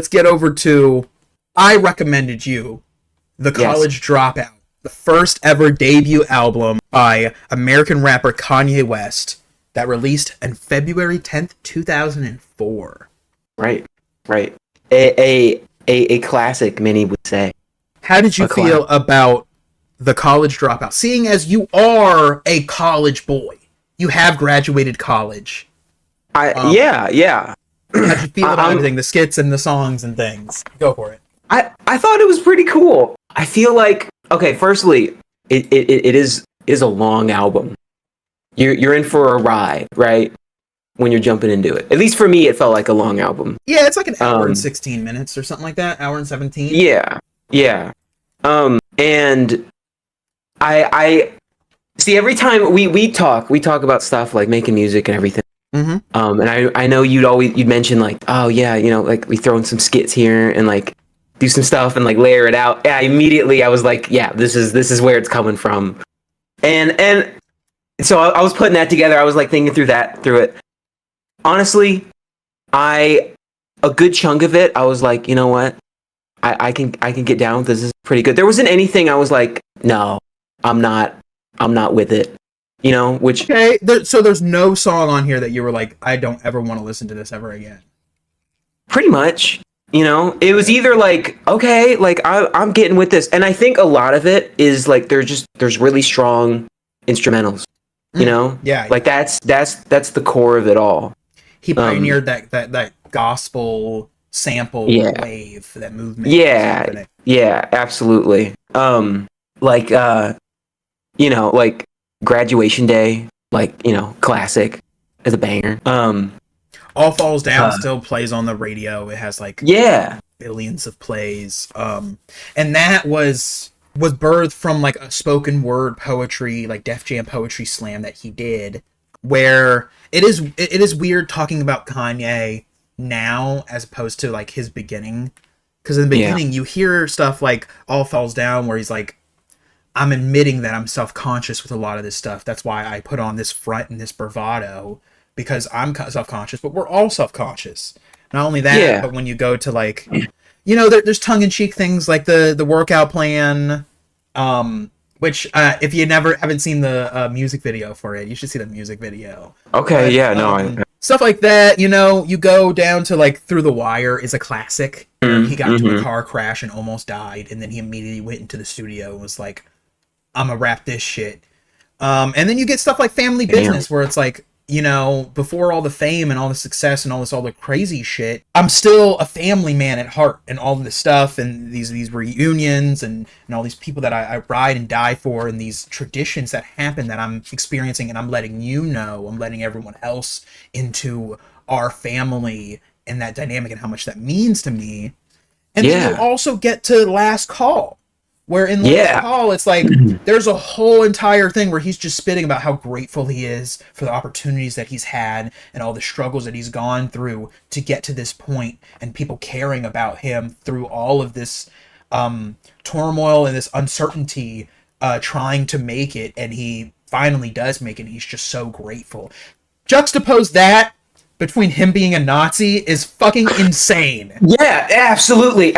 let's get over to, I recommended you the College Dropout, the first ever debut album by American rapper Kanye West that released on February 10th, 2004. Right. A classic, many would say. How did you feel about the College Dropout? Seeing as you are a college boy, you have graduated college. Yeah. How'd you feel about everything, the skits and the songs and things? Go for it. I thought it was pretty cool. I feel like, okay, firstly, it is a long album. You're in for a ride, right? When you're jumping into it. At least for me, it felt like a long album. Yeah, it's like an hour and 16 minutes or something like that. Hour and 17. Yeah. And I see, every time we talk about stuff like making music and everything. Mm-hmm. And I know you'd mention like, oh yeah, like we throw in some skits here and like do some stuff and like layer it out. Yeah, immediately I was like, yeah, this is where it's coming from. And so I was putting that together. I was like thinking through it. Honestly, a good chunk of it, I was like, you know what? I can get down with this. This is pretty good. There wasn't anything I was like, no, I'm not with it. Which... Okay, so there's no song on here that you were like, I don't ever want to listen to this ever again. Pretty much. It was either like, okay, like I'm getting with this. And I think a lot of it is like there's really strong instrumentals. Yeah. Like that's the core of it all. He pioneered that gospel sample wave, that movement. Yeah, absolutely. Like Graduation Day, like, classic as a banger. All Falls Down still plays on the radio. It has like billions of plays. And that was birthed from like a spoken word poetry, like Def Jam poetry slam that he did, where it is weird talking about Kanye now as opposed to like his beginning, because in the beginning you hear stuff like All Falls Down where he's like, I'm admitting that I'm self-conscious with a lot of this stuff. That's why I put on this front and this bravado, because I'm self-conscious, but we're all self-conscious. Not only that, but when you go to like, there's tongue-in-cheek things like the workout plan, which if you haven't seen the music video for it, you should see the music video. Okay, stuff like that. You go down to like Through the Wire is a classic. He got into a car crash and almost died, and then he immediately went into the studio and was like, I'm gonna rap this shit. And then you get stuff like Family Business, where it's like, before all the fame and all the success and all the crazy shit, I'm still a family man at heart, and all of this stuff and these reunions and all these people that I ride and die for, and these traditions that happen that I'm experiencing, and I'm letting I'm letting everyone else into our family and that dynamic and how much that means to me. And then you also get to Last Call, where in Last Call, it's like there's a whole entire thing where he's just spitting about how grateful he is for the opportunities that he's had and all the struggles that he's gone through to get to this point, and people caring about him through all of this turmoil and this uncertainty, trying to make it, and he finally does make it, and he's just so grateful. Juxtapose that between him being a Nazi is fucking insane. Yeah, absolutely.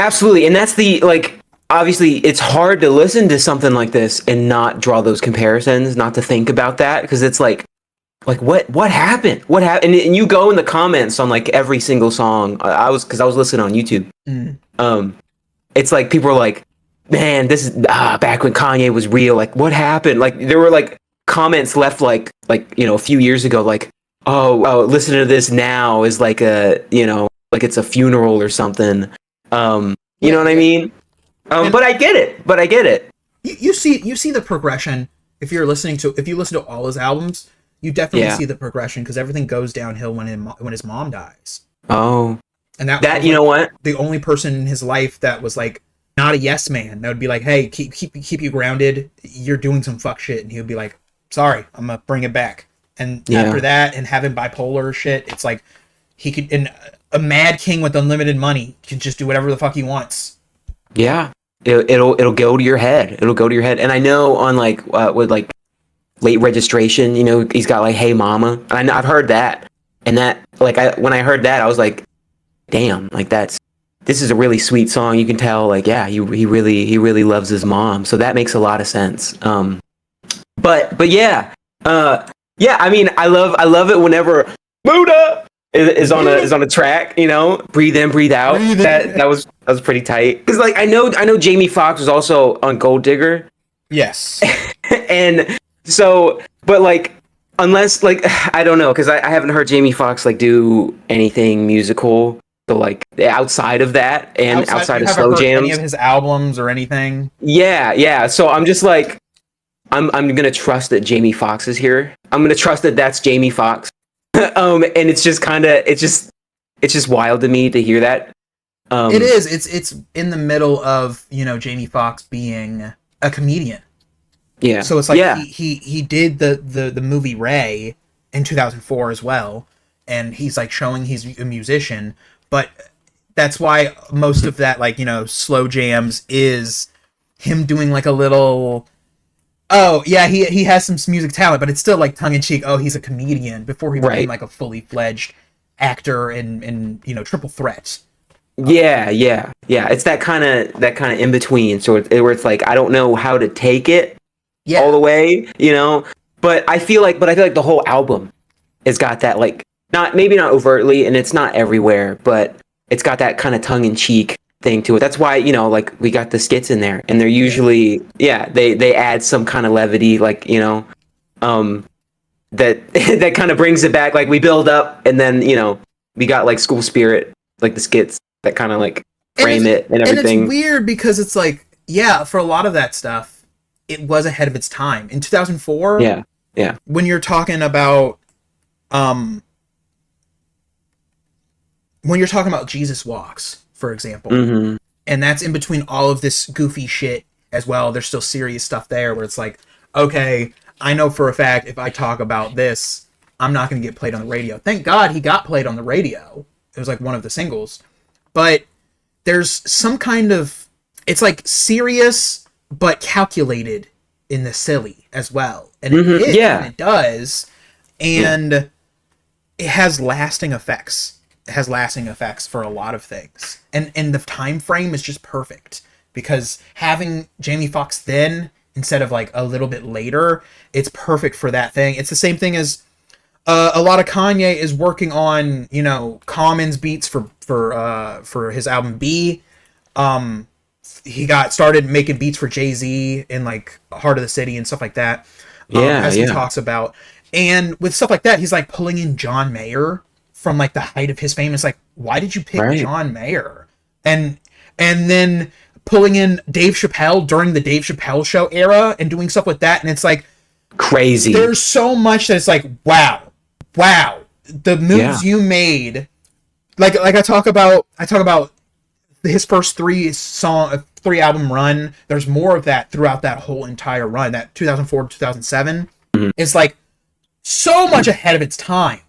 And that's the, like, obviously it's hard to listen to something like this and not draw those comparisons, not to think about that, because it's like what happened? And you go in the comments on like every single song. I was listening on YouTube. It's like people are like, man, this is back when Kanye was real. Like, what happened? Like, there were like comments left like a few years ago, like, oh, listen to this now is like like it's a funeral or something. You know what I mean? But I get it. You see the progression. If you listen to all his albums, you definitely see the progression, because everything goes downhill when his mom dies. Oh, and that was, you know what? The only person in his life that was like not a yes man, that would be like, hey, keep you grounded. You're doing some fuck shit, and he would be like, sorry, I'm gonna bring it back. And after that, and having bipolar shit, it's like he could, and a mad king with unlimited money can just do whatever the fuck he wants. Yeah, it'll go to your head. It'll go to your head. And I know on like with like Late Registration, he's got like Hey Mama. And I've heard that, and that like when I heard that, I was like, damn, like that's this is a really sweet song. You can tell, like, yeah, he really loves his mom. So that makes a lot of sense. But yeah, yeah. I mean, I love it whenever Buddha is on a track. You know, breathe in, breathe out. That was pretty tight. Because like I know Jamie Foxx was also on Gold Digger. Yes. And so, but like, unless like I don't know, because I haven't heard Jamie Foxx like do anything musical. So like outside of that and outside of slow jams, any of his albums or anything. Yeah. So I'm just like, I'm gonna trust that Jamie Foxx is here. I'm gonna trust that that's Jamie Foxx. And it's just kind of it's just wild to me to hear that. It is. It's in the middle of, you know, Jamie Foxx being a comedian. Yeah. So it's like he did the movie Ray in 2004 as well, and he's like showing he's a musician, but that's why most of that, like, you know, slow jams is him doing like a little, oh yeah, he has some music talent, but it's still like tongue in cheek. Oh, he's a comedian before he became like a fully fledged actor in you know, Triple Threat. Yeah. It's that kind of in between. So where it's like I don't know how to take it all the way, you know. But I feel like the whole album has got that, like, maybe not overtly, and it's not everywhere, but it's got that kind of tongue in cheek thing to it. That's why, you know, like we got the skits in there, and they're usually they add some kind of levity, like, you know, that kind of brings it back. Like we build up, and then, you know, we got like School Spirit, like the skits that kind of like frame it and everything. And it's weird because it's like, yeah, for a lot of that stuff, it was ahead of its time. In 2004, yeah. When you're talking about Jesus Walks, for example, and that's in between all of this goofy shit as well. There's still serious stuff there where it's like, okay, I know for a fact if I talk about this, I'm not going to get played on the radio. Thank God he got played on the radio. It was like one of the singles. But there's some kind of, it's like serious but calculated in the silly as well. And it does. And it has lasting effects. It has lasting effects for a lot of things. And the time frame is just perfect. Because having Jamie Foxx then instead of like a little bit later, it's perfect for that thing. It's the same thing as a lot of Kanye is working on, you know, Common's beats for his album B. He got started making beats for Jay-Z in like Heart of the City and stuff like that. As he talks about. And with stuff like that, he's like pulling in John Mayer from like the height of his fame. It's like, why did you pick John Mayer? And then pulling in Dave Chappelle during the Dave Chappelle show era and doing stuff with that. And it's like crazy. There's so much that it's like, wow, the moves you made. Like I talk about his first three album run. There's more of that throughout that whole entire run. That 2004 to 2007 is like so much ahead of its time.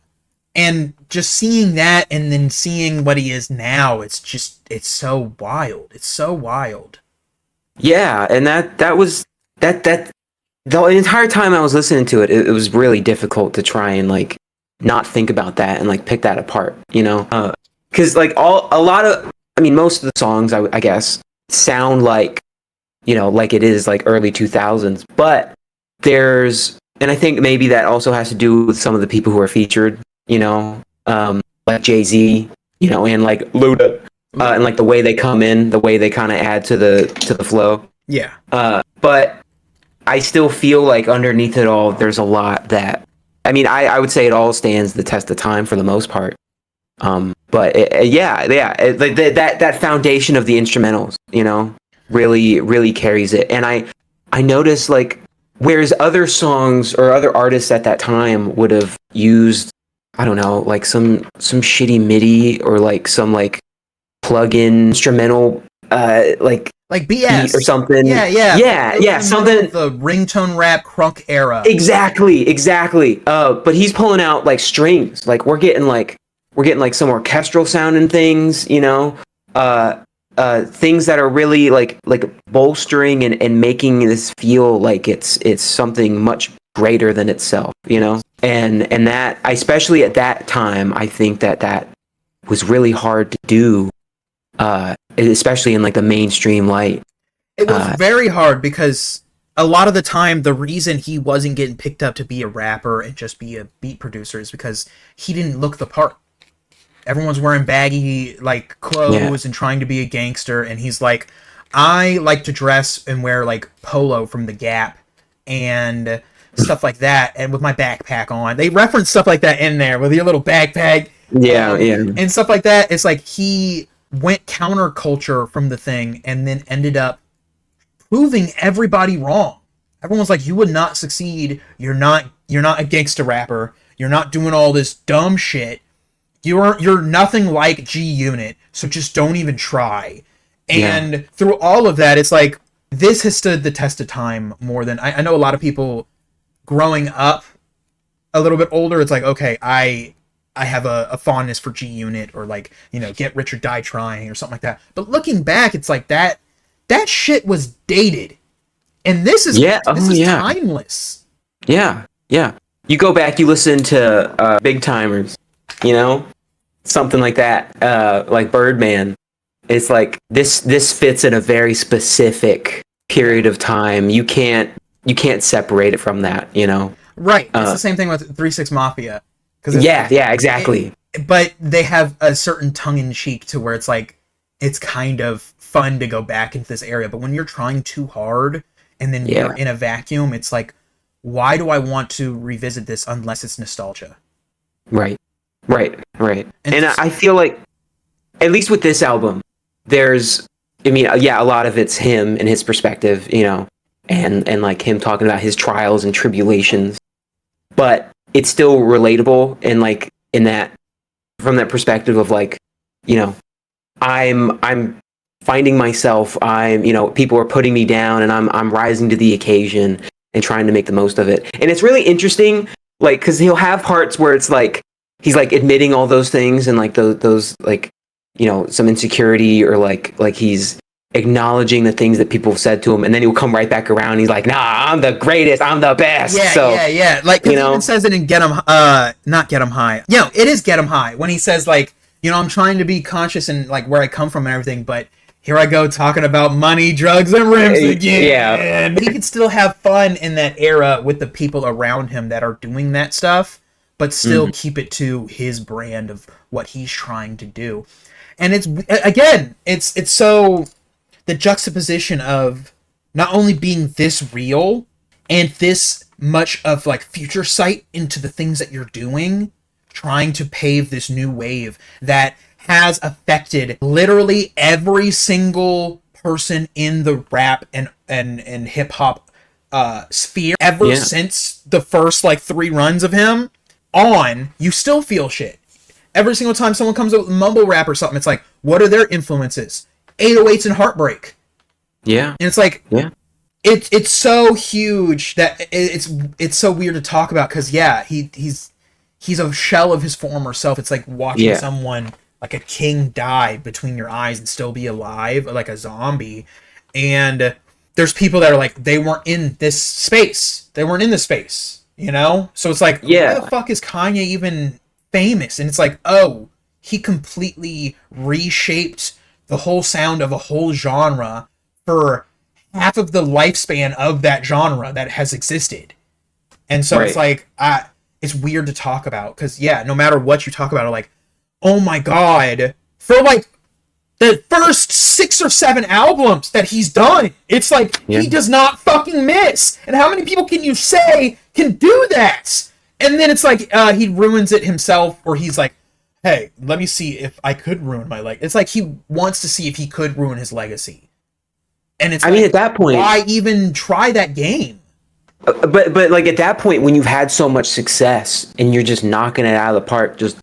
And just seeing that and then seeing what he is now, it's so wild. It's so wild. Yeah, and that was the entire time I was listening to it, it was really difficult to try and like not think about that and like pick that apart, you know? Because like most of the songs I guess sound like, you know, like it is like early 2000s, but and I think maybe that also has to do with some of the people who are featured, you know, like Jay-Z, you know, and like Luda, and like the way they come in, the way they kind of add to the flow. Yeah. But I still feel like underneath it all, there's a lot that, I mean, I would say it all stands the test of time for the most part. But that foundation of the instrumentals, you know, really carries it. And I noticed like, whereas other songs or other artists at that time would have used, I don't know, like some shitty MIDI or like some like plug-in instrumental, like BS or something. Yeah, something. The ringtone rap crunk era. Exactly. But he's pulling out like strings. Like we're getting like some orchestral sounding things, you know, things that are really like bolstering and making this feel like it's something much greater than itself, you know. And that, especially at that time, I think that was really hard to do especially in like the mainstream light. It was very hard because a lot of the time the reason he wasn't getting picked up to be a rapper and just be a beat producer is because he didn't look the part. Everyone's wearing baggy like clothes and trying to be a gangster, and he's like, I like to dress and wear like polo from the Gap and stuff like that, and with my backpack on. They reference stuff like that in there with your little backpack. And stuff like that. It's like he went counterculture from the thing and then ended up proving everybody wrong. Everyone's like, you would not succeed. You're not a gangster rapper. You're not doing all this dumb shit. You're nothing like G Unit, so just don't even try. And through all of that, it's like, this has stood the test of time more than... I know a lot of people growing up a little bit older, it's like, okay, I have a fondness for G Unit, or like, you know, Get Rich or Die Trying or something like that. But looking back, it's like that shit was dated. And this is timeless. Yeah. You go back, you listen to Big Timers, you know? Something like that, like Birdman. It's like this fits in a very specific period of time. You can't separate it from that, you know? Right. It's the same thing with 3-6 Mafia. Exactly. But they have a certain tongue-in-cheek to where it's like, it's kind of fun to go back into this area. But when you're trying too hard and then you're in a vacuum, it's like, why do I want to revisit this unless it's nostalgia? Right. And I feel like, at least with this album, there's, I mean, a lot of it's him and his perspective, you know, and like him talking about his trials and tribulations, but it's still relatable, and like in that, from that perspective of like, you know, I'm finding myself, you know, people are putting me down, and I'm rising to the occasion and trying to make the most of it. And it's really interesting, like, because he'll have parts where it's like he's like admitting all those things and like those like, you know, some insecurity, or like he's acknowledging the things that people have said to him, and then he'll come right back around. He's like, nah, I'm the greatest, I'm the best. Yeah. Like, you know, he even says it in Get 'em, not Get 'em High. Yeah, it is Get 'em High, when he says like, you know, I'm trying to be conscious and like where I come from and everything, but here I go talking about money, drugs, and rims again. Yeah. He could still have fun in that era with the people around him that are doing that stuff, but still keep it to his brand of what he's trying to do. And it's so the juxtaposition of not only being this real and this much of like future sight into the things that you're doing, trying to pave this new wave that has affected literally every single person in the rap and hip hop sphere ever since the first like 3 runs of him on. You still feel shit. Every single time someone comes up with mumble rap or something, it's like, what are their influences? 808s and Heartbreak. Yeah. And it's like, it's so huge that it's so weird to talk about, because he's a shell of his former self. It's like watching someone like a king die between your eyes and still be alive, like a zombie. And there's people that are like, they weren't in this space. They weren't in this space, you know? So it's like, why the fuck is Kanye even famous? And it's like, oh, he completely reshaped the whole sound of a whole genre for half of the lifespan of that genre that has existed. And so it's like, it's weird to talk about, because no matter what you talk about, like, oh my god, for like the first 6 or 7 albums that he's done, it's like he does not fucking miss. And how many people can you say can do that? And then it's like he ruins it himself, or he's like, hey, let me see if I could ruin my legacy. It's like he wants to see if he could ruin his legacy. And it's, I mean, at that point, why even try that game? But like at that point, when you've had so much success and you're just knocking it out of the park, just,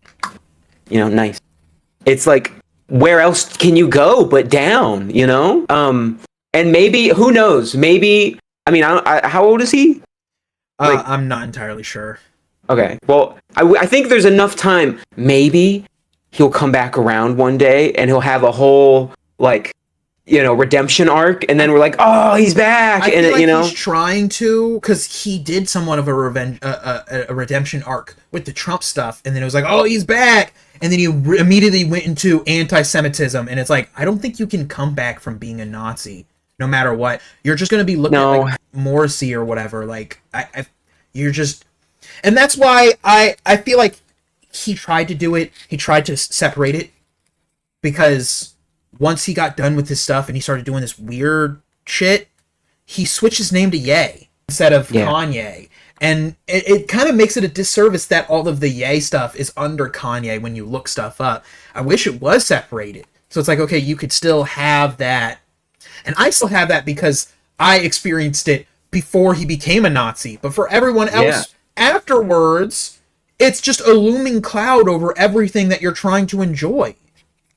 you know, nice. It's like, where else can you go but down, you know? And maybe, who knows? Maybe, I mean, how old is he? Like, I'm not entirely sure. Okay, well, I think there's enough time. Maybe he'll come back around one day and he'll have a whole, like, redemption arc, and then we're like, oh, he's back, I feel like he's trying to, because he did somewhat of a redemption arc with the Trump stuff, and then it was like, oh, he's back, and then he immediately went into anti-Semitism, and it's like, I don't think you can come back from being a Nazi, no matter what. You're just going to be looking at like Morrissey or whatever, like, you're just, and that's why I feel like he tried to do it, he tried to separate it, because once he got done with his stuff and he started doing this weird shit, he switched his name to Ye instead of Kanye. And it kind of makes it a disservice that all of the Ye stuff is under Kanye when you look stuff up. I wish it was separated. So it's like, okay, you could still have that. And I still have that because I experienced it before he became a Nazi. But for everyone else afterwards, it's just a looming cloud over everything that you're trying to enjoy.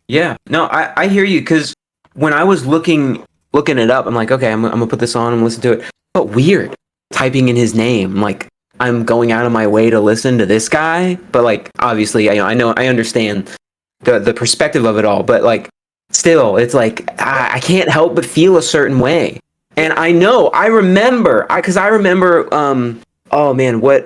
Yeah, no, I hear you, because when I was looking it up, I'm like, okay, I'm gonna put this on and listen to it. But weird, typing in his name, like, I'm going out of my way to listen to this guy, but like, obviously, I understand the perspective of it all, but like, still, it's like, I can't help but feel a certain way. And I remember, oh man, what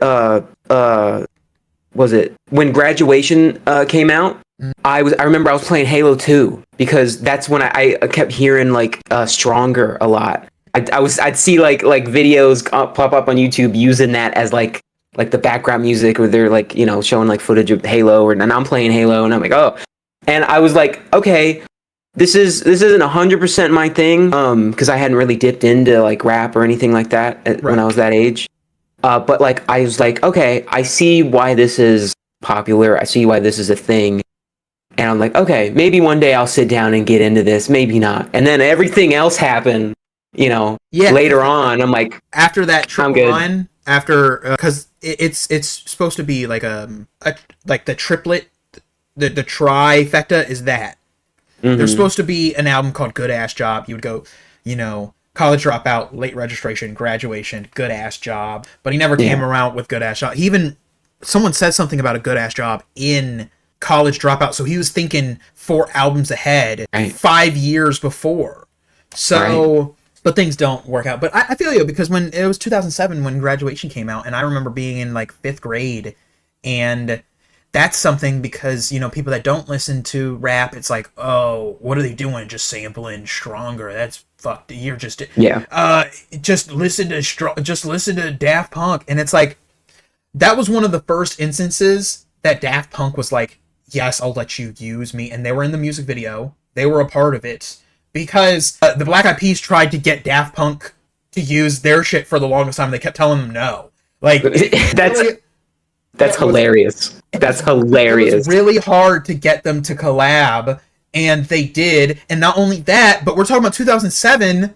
was it when Graduation came out? I remember I was playing Halo 2 because that's when I kept hearing like Stronger a lot. I'd see like videos pop up on YouTube using that as like the background music, where they're like, showing like footage of Halo, and I'm playing Halo, and I'm like, oh, and I was like, okay, this isn't 100% my thing, because I hadn't really dipped into like rap or anything like that when I was that age, but like I was like, okay, I see why this is popular, I see why this is a thing. And I'm like, okay, maybe one day I'll sit down and get into this, maybe not. And then everything else happened, later on. I'm like, after that triple run, because it's supposed to be like like the triplet, the trifecta is that. Mm-hmm. There's supposed to be an album called Good Ass Job. You would go, College Dropout, Late Registration, Graduation, Good Ass Job. But he never came around with Good Ass Job. Someone said something about a Good Ass Job in College Dropout, so he was thinking 4 albums ahead, 5 years before. So, but things don't work out. But I feel you, because when it was 2007 when Graduation came out, and I remember being in like 5th grade, and that's something, because people that don't listen to rap, it's like, oh, what are they doing? Just sampling Stronger? That's fucked. You're just just listen to Daft Punk, and it's like, that was one of the first instances that Daft Punk was like, yes, I'll let you use me. And they were in the music video. They were a part of it. Because the Black Eyed Peas tried to get Daft Punk to use their shit for the longest time. They kept telling them no. Like, that's hilarious. That's hilarious. It was really hard to get them to collab. And they did. And not only that, but we're talking about 2007.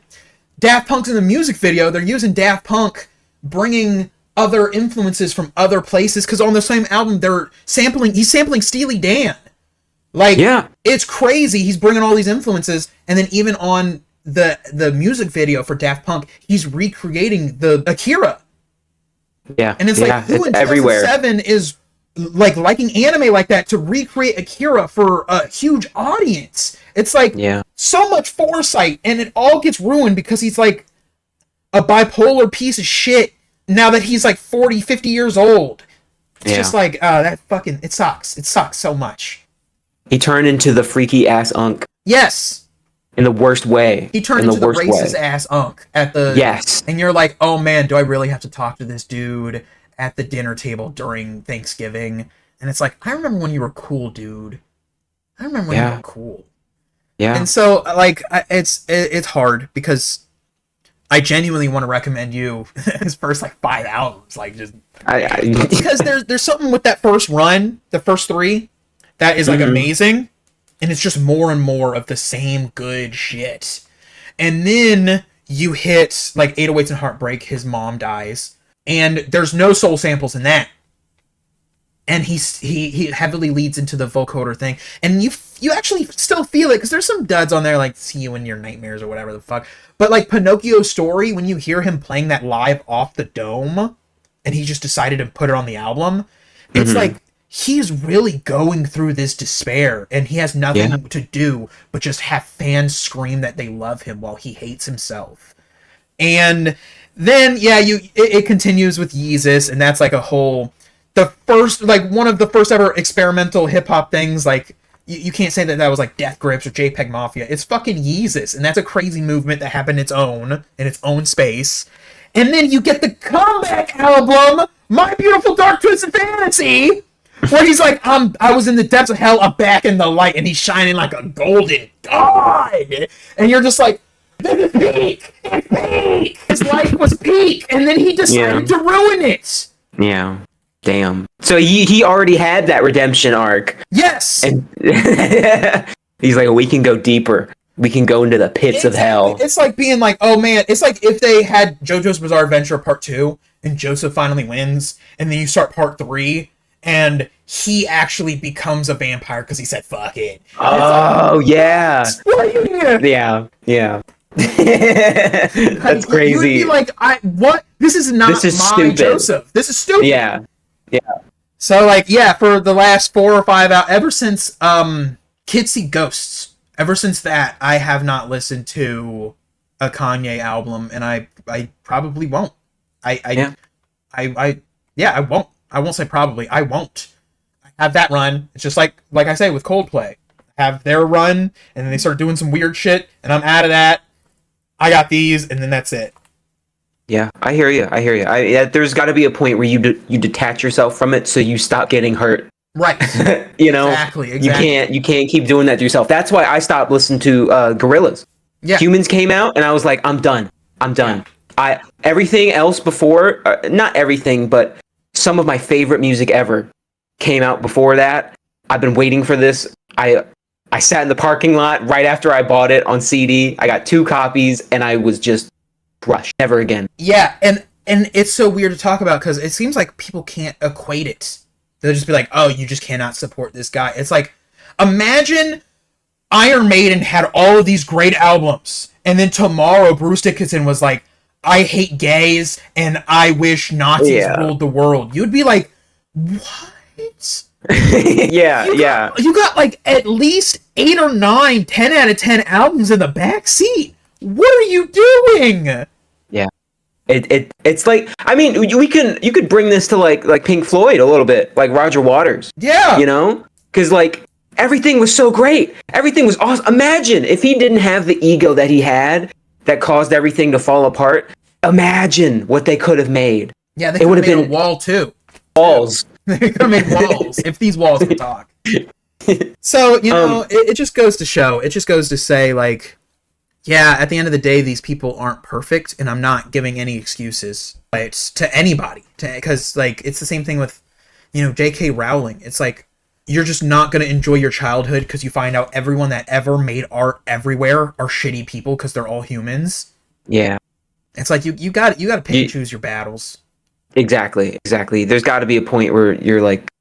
Daft Punk's in the music video. They're using Daft Punk, bringing other influences from other places, because on the same album he's sampling Steely Dan. Like, it's crazy. He's bringing all these influences, and then even on the music video for Daft Punk, he's recreating the Akira. Yeah, and it's like, who in 2007 is like liking anime like that to recreate Akira for a huge audience? It's like, so much foresight, and it all gets ruined because he's like a bipolar piece of shit. Now that he's like 40, 50 years old. It's just like, that fucking, it sucks. It sucks so much. He turned into the freaky ass unk. Yes. In the worst way. He turned into the racist ass unk at the... Yes. And you're like, oh man, do I really have to talk to this dude at the dinner table during Thanksgiving? And it's like, I remember when you were cool, dude. I remember when you were cool. Yeah. And so, like, it's hard, because I genuinely want to recommend you his first like 5 albums, like, just because there's something with that first run, the first 3, that is like amazing, and it's just more and more of the same good shit. And then you hit like 808s and Heartbreak, his mom dies, and there's no soul samples in that. And he heavily leads into the vocoder thing, and you actually still feel it, because there's some duds on there like See You in Your Nightmares or whatever the fuck. But like Pinocchio's Story, when you hear him playing that live off the dome, and he just decided to put it on the album, it's like he's really going through this despair, and he has nothing to do but just have fans scream that they love him while he hates himself. And then it continues with Yeezus, and that's like one of the first ever experimental hip hop things. Like you can't say that was like Death Grips or JPEG Mafia. It's fucking Yeezus, and that's a crazy movement that happened in its own space. And then you get the comeback album, My Beautiful Dark Twisted Fantasy, where he's like, I was in the depths of hell, I'm back in the light, and he's shining like a golden god. And you're just like, this is peak! It's peak! His life was peak, and then he decided to ruin it! Yeah. Damn. So he already had that redemption arc. Yes! And he's like, we can go deeper. We can go into the pits of hell. It's like being like, oh man, it's like if they had JoJo's Bizarre Adventure Part 2, and Joseph finally wins, and then you start Part 3, and he actually becomes a vampire because he said, fuck it. Oh, like, yeah. Yeah. Yeah. That's crazy. You'd be like, what? This is stupid. Joseph. This is stupid. Yeah. So, like, for the last 4 or 5 out, ever since Kids See Ghosts, ever since that, I have not listened to a Kanye album, and I probably won't. I won't. I won't say probably. I won't. I have that run. It's just like I say with Coldplay. Have their run, and then they start doing some weird shit, and I'm out of that. I got these, and then that's it. Yeah, I hear you. There's got to be a point where you detach yourself from it, so you stop getting hurt. Right. You know, exactly. You can't keep doing that to yourself. That's why I stopped listening to Gorillaz. Yeah. Humans came out, and I was like, I'm done. Yeah. Everything else before, not everything, but some of my favorite music ever came out before that. I've been waiting for this. I sat in the parking lot right after I bought it on CD. I got 2 copies, and I was just crushed. Never again. Yeah, and it's so weird to talk about because it seems like people can't equate it. They'll just be like, oh, you just cannot support this guy. It's like, imagine Iron Maiden had all of these great albums, and then tomorrow Bruce Dickinson was like, I hate gays, and I wish Nazis ruled the world. You'd be like, what? You got like at least 8 or 9, 10 out of 10 albums in the back seat. What are you doing? Yeah. It's like, I mean, you could bring this to like Pink Floyd a little bit, like Roger Waters. Yeah. You know? Because like everything was so great. Everything was awesome. Imagine if he didn't have the ego that he had that caused everything to fall apart. Imagine what they could have made. Yeah, they could have made a wall too. Walls. They could have made walls if these walls could talk. So, you know, it just goes to show. It just goes to say, like, yeah, at the end of the day, these people aren't perfect, and I'm not giving any excuses to anybody. Because, like, it's the same thing with, you know, J.K. Rowling. It's like, you're just not going to enjoy your childhood because you find out everyone that ever made art everywhere are shitty people because they're all humans. Yeah. It's like, you got to pick and choose your battles. Exactly. There's got to be a point where you're like,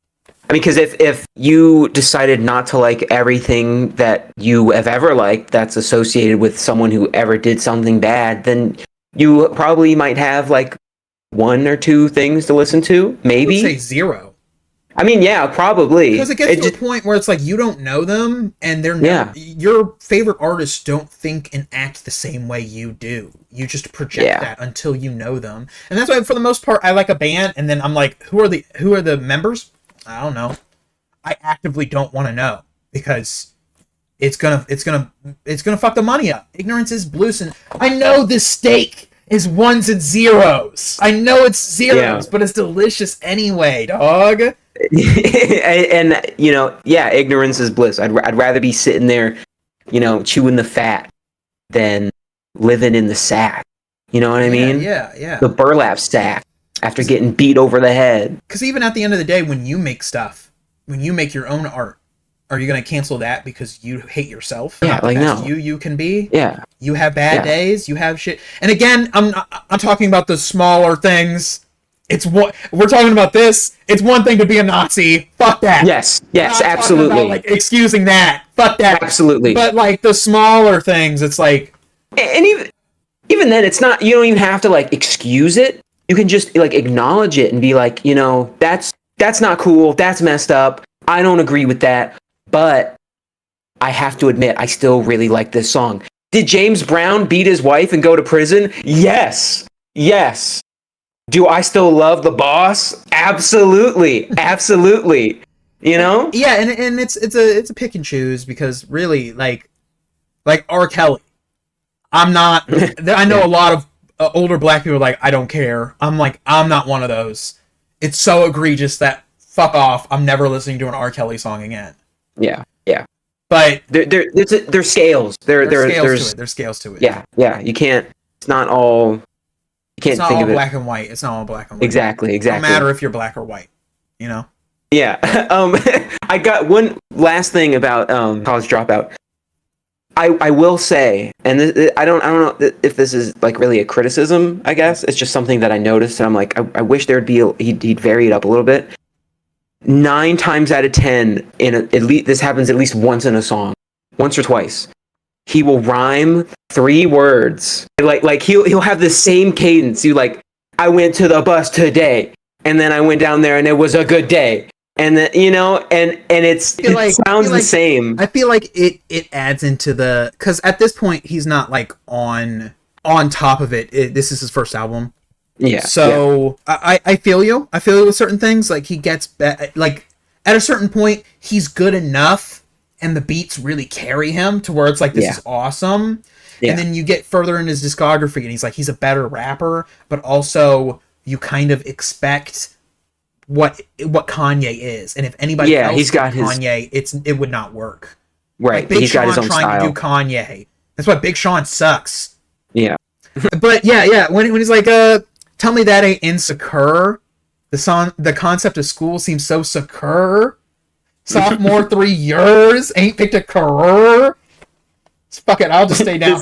I mean, because if you decided not to like everything that you have ever liked that's associated with someone who ever did something bad, then you probably might have like 1 or 2 things to listen to, maybe. I would say 0. I mean, yeah, probably. Because it gets to a point where it's like you don't know them, and your favorite artists don't think and act the same way you do. You just project that until you know them, and that's why, for the most part, I like a band, and then I'm like, who are the members? I don't know. I actively don't want to know because it's gonna fuck the money up. Ignorance is bliss, and I know this steak is 1s and 0s. I know it's 0s, but it's delicious anyway, dog. And you know, ignorance is bliss. I'd rather be sitting there, you know, chewing the fat than living in the sack. You know what I mean? Yeah. The burlap sack after getting beat over the head. Because even at the end of the day, when you make stuff, when you make your own art, are you going to cancel that because you hate yourself? Yeah, like no. You can be. Yeah. You have bad days. You have shit. And again, I'm talking about the smaller things. It's what we're talking about. This. It's one thing to be a Nazi. Fuck that. Yes, absolutely. About, like, excusing that. Fuck that. Absolutely. But like the smaller things, it's like, and even then, it's not. You don't even have to like excuse it. You can just like acknowledge it and be like, you know, that's That's not cool. That's messed up. I don't agree with that. But I have to admit, I still really like this song. Did James Brown beat his wife and go to prison? Yes. Yes. Do I still love the boss? Absolutely. Absolutely. You know? Yeah, and it's a pick and choose, because really, like R. Kelly, I'm not. I know a lot of older black people are like, I don't care. I'm like, I'm not one of those. It's so egregious that fuck off. I'm never listening to an R. Kelly song again. Yeah, yeah. But there's scales. There's scales to it. Yeah, yeah. You can't. It's not all. You can't it's not think all of it. black and white. It's not all black and white. Exactly. No matter if you're black or white. You know. Yeah. I got one last thing about College Dropout. I will say, and I don't know if this is like really a criticism. I guess it's just something that I noticed, and I'm like, I wish there'd be he'd vary it up a little bit. 9 times out of 10, at least this happens at least once in a song, once or twice. He will rhyme 3 words. Like he'll have the same cadence. You like, I went to the bus today, and then I went down there, and it was a good day. And then, you know, and it sounds the same. I feel like it adds into the, because at this point he's not like on top of it. This is his first album. Yeah. So yeah. I feel you. I feel you with certain things. Like he gets like at a certain point he's good enough, and the beats really carry him to where it's like, this is awesome. Yeah. And then you get further in his discography, and he's like, he's a better rapper, but also you kind of expect what Kanye is, and if anybody else he's got Kanye, it would not work. Right, like Big he's Sean got his own trying style. to do Kanye. That's why Big Sean sucks. Yeah, but yeah, when he's like, tell me that ain't insecure. The concept of school seems so secure. Sophomore 3 years ain't picked a career. Fuck it, I'll just stay down.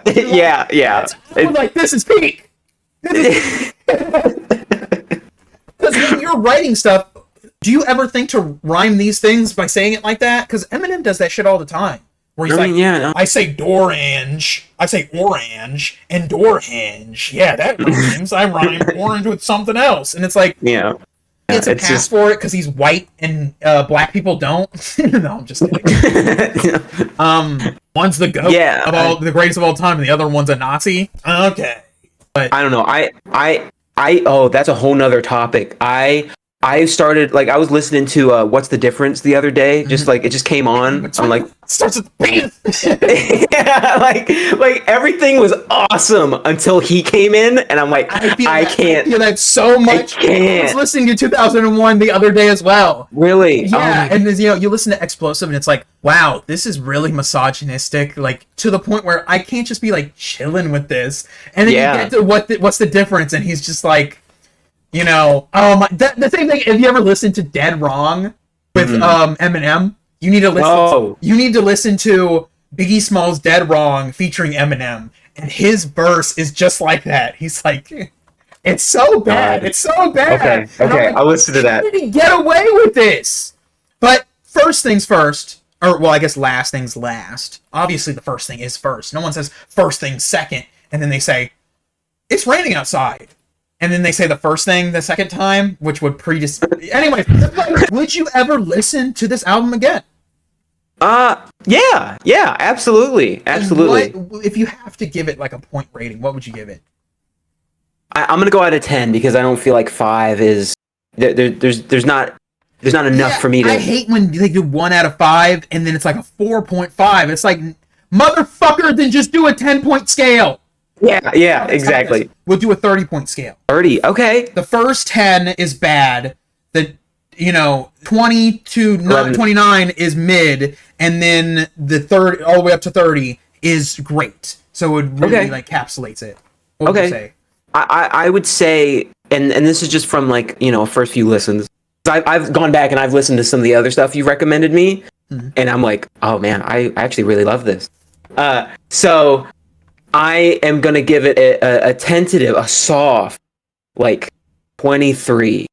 Yeah. I'm like, this is peak. Because when you're writing stuff, do you ever think to rhyme these things by saying it like that? Because Eminem does that shit all the time. Where he's I say dorange, I say orange, and door hinge. Yeah, that rhymes. I rhyme orange with something else. And it's like, it's a pass just for it because he's white and black people don't. No, I'm just kidding. One's the GOAT of the greatest of all time, and the other one's a Nazi. Okay. But I don't know. Oh, that's a whole nother topic. I started, like, I was listening to What's the Difference the other day. Just like, it just came on. I'm like, starts with bam. Yeah, like everything was awesome until he came in, and I'm like, I can't. I feel that so much. I was listening to 2001 the other day as well. Really? Yeah, and you listen to Explosive, and it's like, wow, this is really misogynistic, like to the point where I can't just be like chilling with this. And then you get to what's the difference, and he's just like, the same thing. Have you ever listened to Dead Wrong with Eminem? You need to listen. You need to listen to Biggie Smalls' Dead Wrong featuring Eminem, and his verse is just like that. He's like, it's so bad. It's so bad. Okay. I'll listen to that. How did he get away with this? But first things first, or well, I guess last things last. Obviously, the first thing is first. No one says first thing second, and then they say it's raining outside. And then they say the first thing the second time, which would Anyway, would you ever listen to this album again? Yeah, absolutely. If you have to give it like a point rating, what would you give it? I'm gonna go out of 10 because I don't feel like 5 is there's not enough for me to. I hate when they do 1 out of 5 and then it's like a 4.5. It's like, motherfucker, then just do a 10-point scale. Yeah, exactly. We'll do a 30-point scale. 30, okay. The first 10 is bad. The 20 to 29 is mid, and then the third all the way up to 30 is great. So it really encapsulates it. What would you say? I would say, and this is just from like first few listens. I've gone back and I've listened to some of the other stuff you recommended me, and I'm like, oh man, I actually really love this. So I am gonna give it a tentative, a soft, like 23,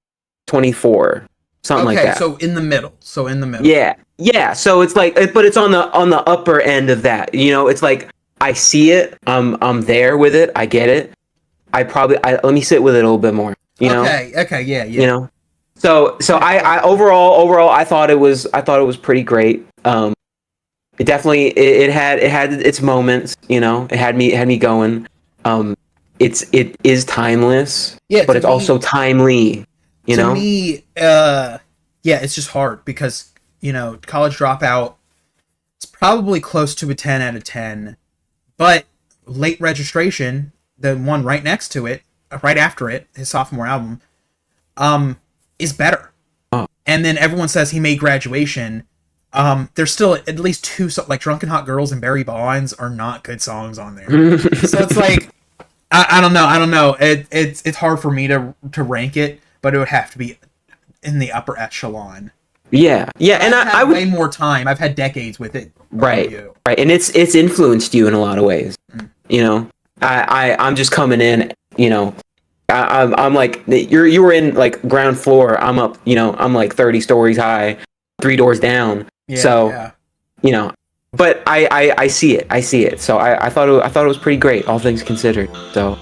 24, something like that. Okay, so in the middle. Yeah. So it's like, but it's on the upper end of that. It's like I see it. I'm there with it. I get it. Let me sit with it a little bit more. Okay. Yeah. So I overall I thought it was pretty great. It definitely it had its moments, you know. It had me going. It is timeless, Yeah, but it's also timely, you to know. me, yeah, it's just hard because, you know, College Dropout, it's probably close to a 10 out of 10, but Late Registration, the one right next to it, right after it, his sophomore album, is better. Oh. And then everyone says he made Graduation. There's still at least two, like Drunken Hot Girls and Barry Bonds are not good songs on there. So it's like, I don't know. It's hard for me to rank it, but it would have to be in the upper echelon. Yeah, and I would way more time. I've had decades with it. Right, and it's influenced you in a lot of ways. You know, I'm just coming in. You know, I'm like you were in like ground floor. I'm up. You know, I'm like 30 stories high, 3 doors down. Yeah. You know, but I see it. So I thought it was pretty great, all things considered. So